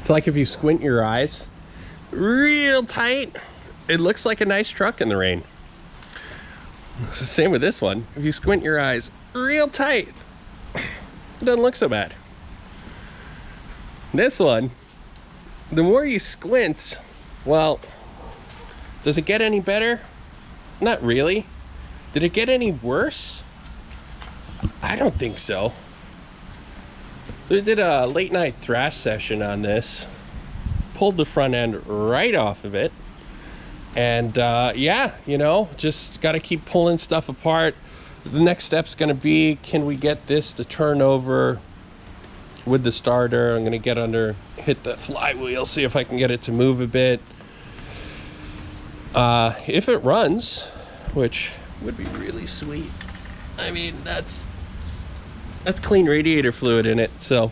It's like if you squint your eyes real tight, it looks like a nice truck in the rain. It's the same with this one. If you squint your eyes real tight, it doesn't look so bad. This one, the more you squint, well, does it get any better? Not really. Did it get any worse? I don't think so. We did a late night thrash session on this, pulled the front end right off of it, and yeah, you know, just got to keep pulling stuff apart. The next step's going to be, can we get this to turn over with the starter? I'm going to get under, hit the flywheel, see if I can get it to move a bit. If it runs, which would be really sweet. I mean, that's clean radiator fluid in it, so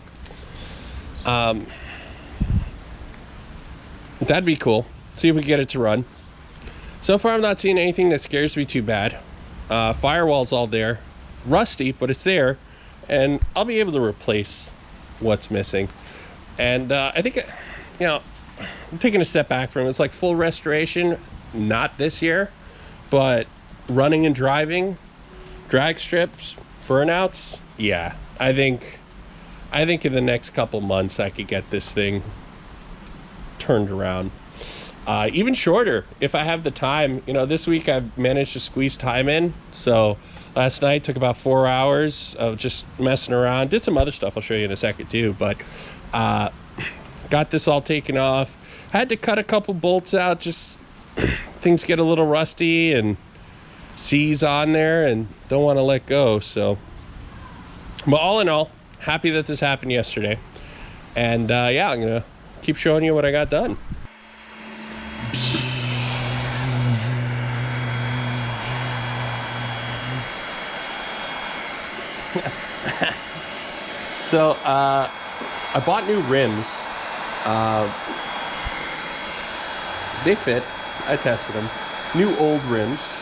that'd be cool. See if we can get it to run. So far, I'm not seeing anything that scares me too bad. Firewall's all there, rusty, but it's there, and I'll be able to replace what's missing. And I think, you know, I'm taking a step back from it. It's like full restoration, not this year, but running and driving, drag strips, burnouts, yeah. I think in the next couple months I could get this thing turned around. Even shorter if I have the time. You know, this week I've managed to squeeze time in. So last night took about 4 hours of just messing around. Did some other stuff I'll show you in a second too, but got this all taken off. Had to cut a couple bolts out, just things get a little rusty and C's on there and don't want to let go. So, but all in all, happy that this happened yesterday. And yeah, I'm gonna keep showing you what I got done. So I bought new rims. They fit. I tested them. New old rims.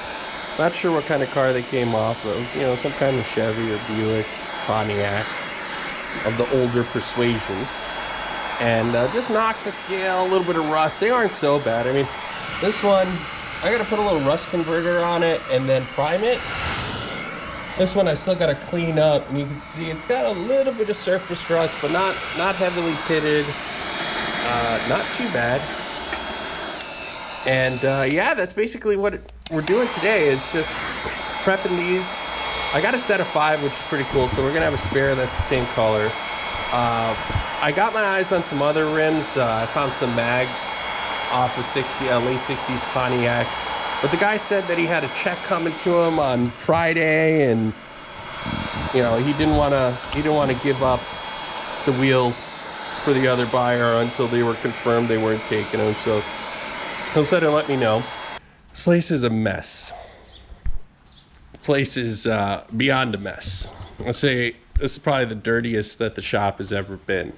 Not sure what kind of car they came off of. You know, some kind of Chevy or Buick, Pontiac of the older persuasion. And just knocked the scale, a little bit of rust. They aren't so bad. I mean, this one, I gotta put a little rust converter on it and then prime it. This one I still gotta clean up, and you can see it's got a little bit of surface rust, but not heavily pitted. Not too bad. And yeah, that's basically what we're doing today, is just prepping these. I got a set of 5, which is pretty cool, so we're gonna have a spare that's the same color. I got my eyes on some other rims. I found some mags off of late 60s Pontiac. But the guy said that he had a check coming to him on Friday, and you know, he didn't want to give up the wheels for the other buyer until they were confirmed they weren't taking them. So he'll said and let me know. This place is a mess. The place is beyond a mess. I'll say this is probably the dirtiest that the shop has ever been.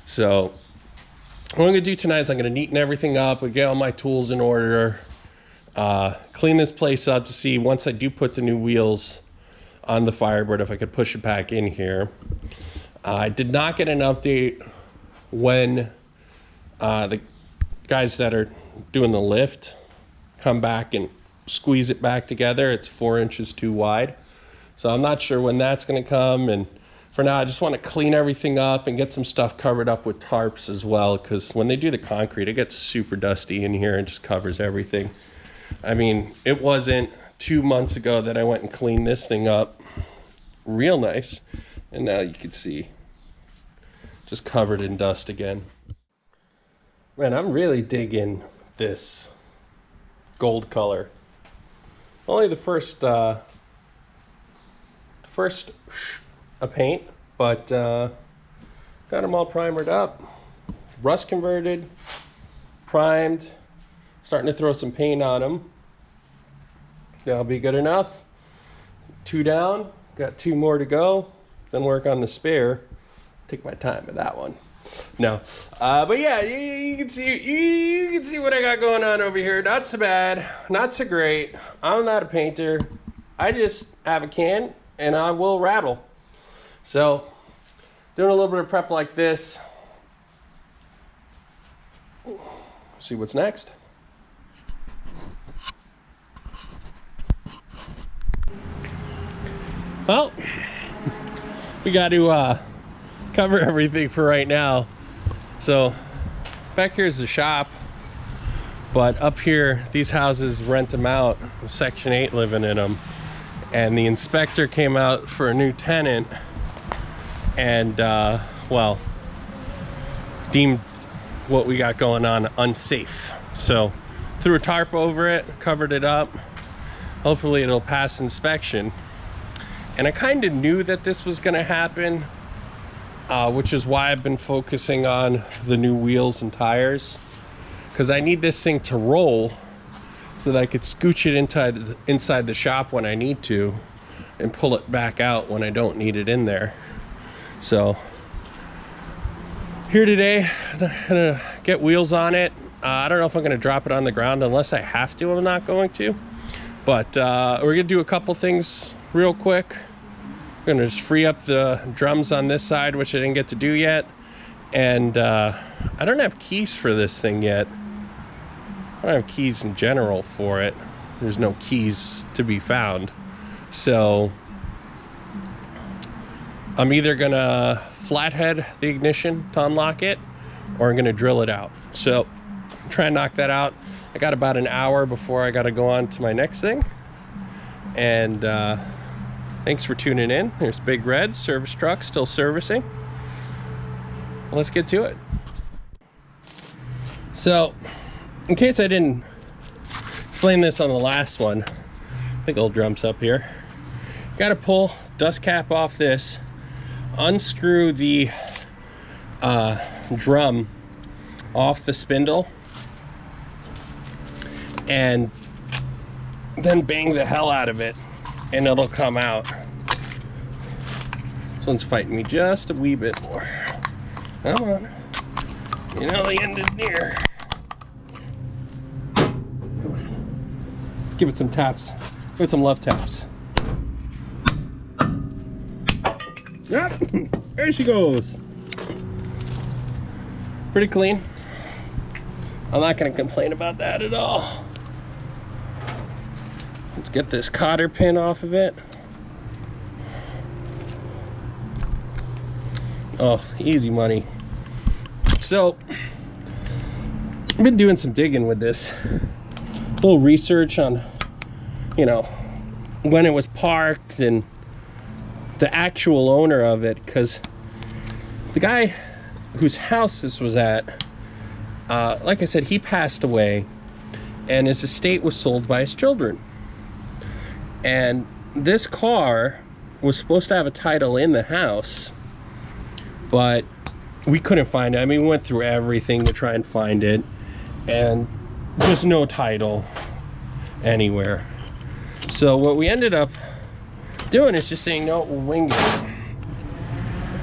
So what I'm gonna do tonight is I'm gonna neaten everything up, get all my tools in order, clean this place up to see, once I do put the new wheels on the Firebird, if I could push it back in here. I did not get an update when the guys that are doing the lift come back and squeeze it back together. It's 4 inches too wide. So I'm not sure when that's gonna come, and for now I just want to clean everything up and get some stuff covered up with tarps as well, because when they do the concrete, it gets super dusty in here and just covers everything. I mean, it wasn't 2 months ago that I went and cleaned this thing up real nice, and now you can see just covered in dust again. Man, I'm really digging this gold color. Only the first paint, but got them all primered up, rust converted, primed, starting to throw some paint on them. That'll be good enough. 2 down, got 2 more to go, then work on the spare. Take my time with that one. No, but yeah, you can see what I got going on over here. Not so bad, not so great. I'm not a painter. I just have a can and I will rattle. So doing a little bit of prep like this, see what's next. Well, we got to cover everything for right now. So back here's the shop, but up here, these houses rent them out, Section 8 living in them. And the inspector came out for a new tenant and, well, deemed what we got going on unsafe. So threw a tarp over it, covered it up. Hopefully it'll pass inspection. And I kind of knew that this was going to happen, which is why I've been focusing on the new wheels and tires, because I need this thing to roll so that I could scooch it inside the shop when I need to and pull it back out when I don't need it in there. So here today, I'm gonna get wheels on it. I don't know if I'm gonna drop it on the ground. Unless I have to, I'm not going to. But we're gonna do a couple things real quick. I'm gonna just free up the drums on this side, which I didn't get to do yet. And I don't have keys for this thing yet. I don't have keys in general for it. There's no keys to be found. So I'm either gonna flathead the ignition to unlock it, or I'm gonna drill it out. So try and knock that out. I got about an hour before I gotta go on to my next thing. And thanks for tuning in. There's Big Red, service truck, still servicing. Let's get to it. So, in case I didn't explain this on the last one, big old drums up here. Got to pull dust cap off this, unscrew the drum off the spindle, and then bang the hell out of it, and it'll come out. This one's fighting me just a wee bit more. Come on. You know the end is near. Give it some taps. Give it some love taps. Yep, there she goes. Pretty clean. I'm not gonna complain about that at all. Let's get this cotter pin off of it. Oh, easy money. So, I've been doing some digging with this. A little research on, you know, when it was parked and the actual owner of it, because the guy whose house this was at, like I said, he passed away and his estate was sold by his children. And this car was supposed to have a title in the house, but we couldn't find it. I mean, we went through everything to try and find it, and there's no title anywhere. So what we ended up doing is just saying, no, we'll wing it.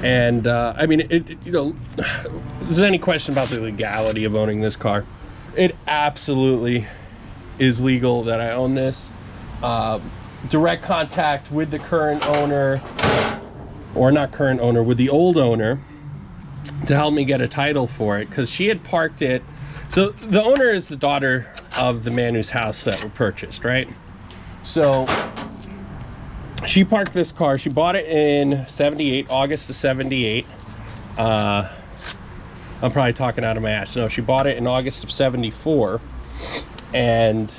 And I mean, you know, if there's any question about the legality of owning this car, it absolutely is legal that I own this. Direct contact with the current owner, or not current owner, with the old owner, to help me get a title for it, because she had parked it. So the owner is the daughter of the man whose house that we purchased, right? So she parked this car. She bought it in 78, August of 78. I'm probably talking out of my ass. No, she bought it in August of 74 and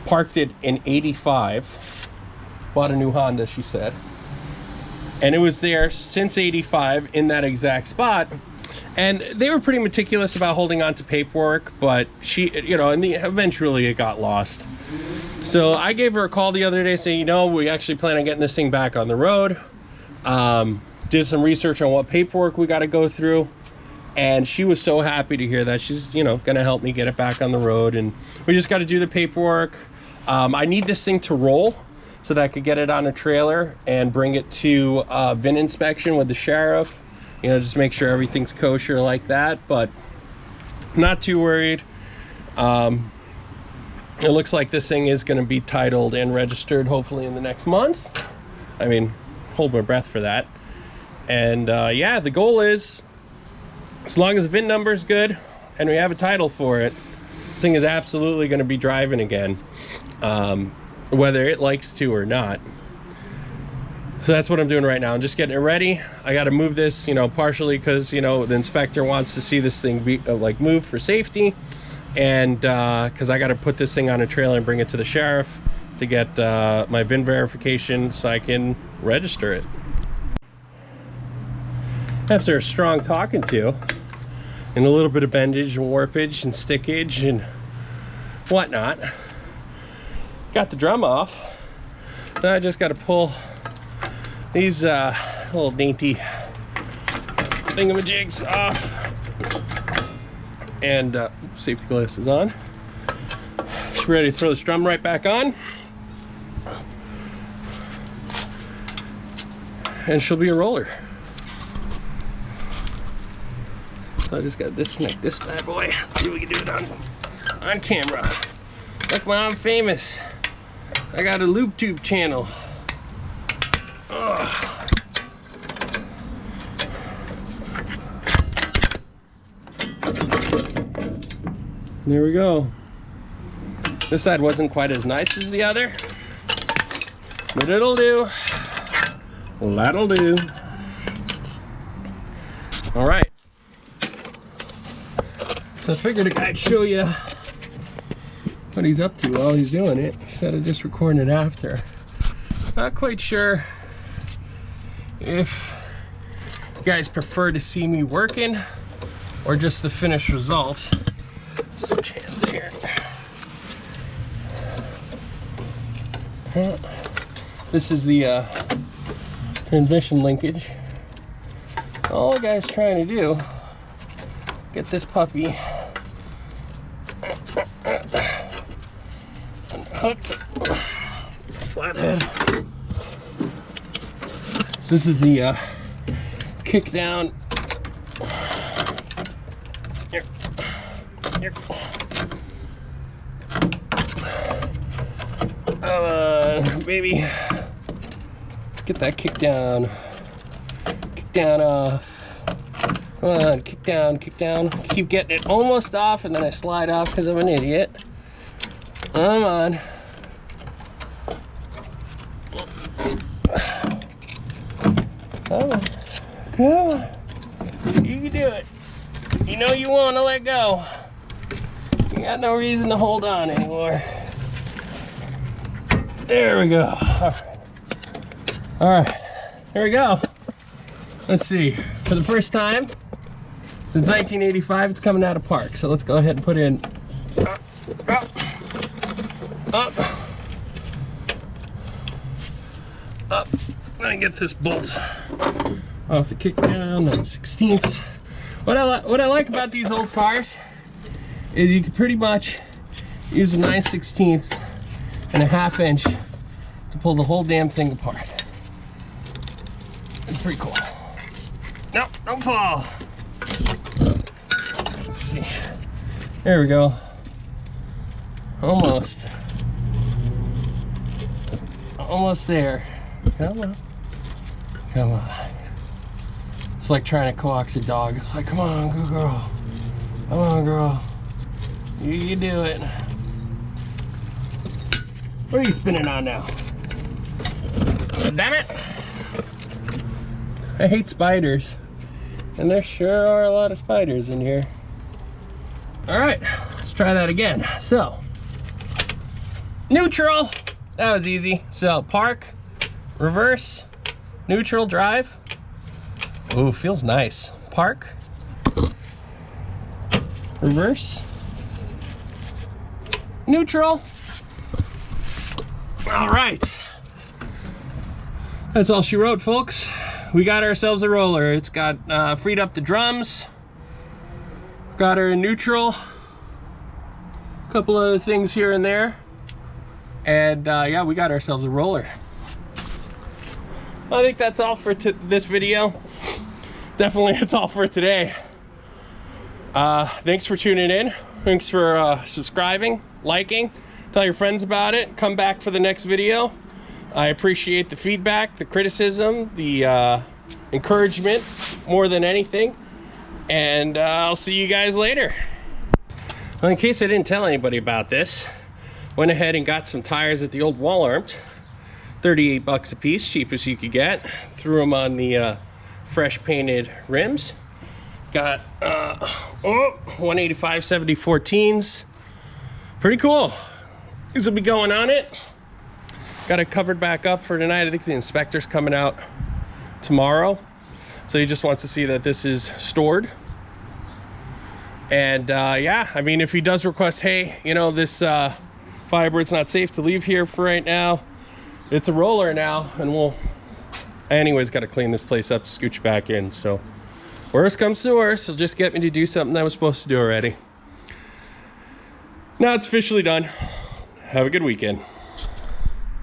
parked it in 85. Bought a new Honda, she said. And it was there since 85 in that exact spot. And they were pretty meticulous about holding on to paperwork, but she, you know, and eventually it got lost. So I gave her a call the other day saying, you know, we actually plan on getting this thing back on the road. Did some research on what paperwork we got to go through. And she was so happy to hear that. She's, you know, going to help me get it back on the road. And we just got to do the paperwork. I need this thing to roll so that I could get it on a trailer and bring it to VIN inspection with the sheriff. You know, just make sure everything's kosher like that, but not too worried. It looks like this thing is going to be titled and registered hopefully in the next month. I mean, hold my breath for that. And yeah, the goal is, as long as the VIN number is good and we have a title for it, This thing is absolutely going to be driving again, whether it likes to or not. So that's what I'm doing right now. I'm just getting it ready. I got to move this, you know, partially because, you know, the inspector wants to see this thing be like moved for safety, and because I got to put this thing on a trailer and bring it to the sheriff to get my VIN verification so I can register it. After a strong talking to and a little bit of bendage and warpage and stickage and whatnot, got the drum off. Now I just got to pull these little dainty thingamajigs off, and safety glasses on. She's ready to throw this drum right back on, and she'll be a roller. So I just got to disconnect this bad boy. Let's see if we can do it on camera. Look, man, I'm famous. I got a lube tube channel. Ugh. There we go. This side wasn't quite as nice as the other, but it'll do. Well, that'll do. All right. So I figured I'd show you what he's up to while he's doing it instead of just recording it after. Not quite sure if you guys prefer to see me working or just the finished result. Switch hands here. This is the transmission linkage. All the guy's trying to do, get this puppy unhooked. Flathead. So this is the kick down. Here. Baby. Let's get that kick down. Kick down off. Come on, kick down, kick down. Keep getting it almost off, and then I slide off because I'm an idiot. Come on. Come on. Come on. You can do it. You know you want to let go. You got no reason to hold on anymore. There we go. All right. Here we go. Let's see. For the first time since 1985, it's coming out of park. So let's go ahead and put in up. Let me get this bolt off the kick down. That's 16ths. What I like about these old cars is you can pretty much use a 9/16 and a 1/2 inch to pull the whole damn thing apart. It's pretty cool. No, don't fall. Let's see. There we go. Almost. Almost there. Come on. Come on. It's like trying to coax a dog. It's like, come on, good girl. Come on, girl. You can do it. What are you spinning on now? Damn it! I hate spiders. And there sure are a lot of spiders in here. Alright, let's try that again. So, neutral. That was easy. So, park, reverse, neutral, drive. Ooh, feels nice. Park, reverse, neutral. All right. That's all she wrote, folks. We got ourselves a roller. It's got freed up the drums. Got her in neutral. A couple other things here and there. And yeah, we got ourselves a roller. I think that's all for this video. Definitely, it's all for today. Thanks for tuning in. Thanks for subscribing, liking. Tell your friends about it. Come back for the next video. I appreciate the feedback, the criticism, the encouragement more than anything. And I'll see you guys later. Well, in case I didn't tell anybody about this, went ahead and got some tires at the old Wall Armed. 38 bucks a piece, cheapest you could get. Threw them on the fresh painted rims. Got 185 70 14s. Pretty cool. These will be going on it. Got it covered back up for tonight. I think the inspector's coming out tomorrow. So he just wants to see that this is stored. And yeah, I mean, if he does request, hey, you know, this Firebird's not safe to leave here for right now. It's a roller now, and we'll anyways got to clean this place up to scooch back in. So worst comes to worst, he'll just get me to do something I was supposed to do already. Now it's officially done. Have a good weekend.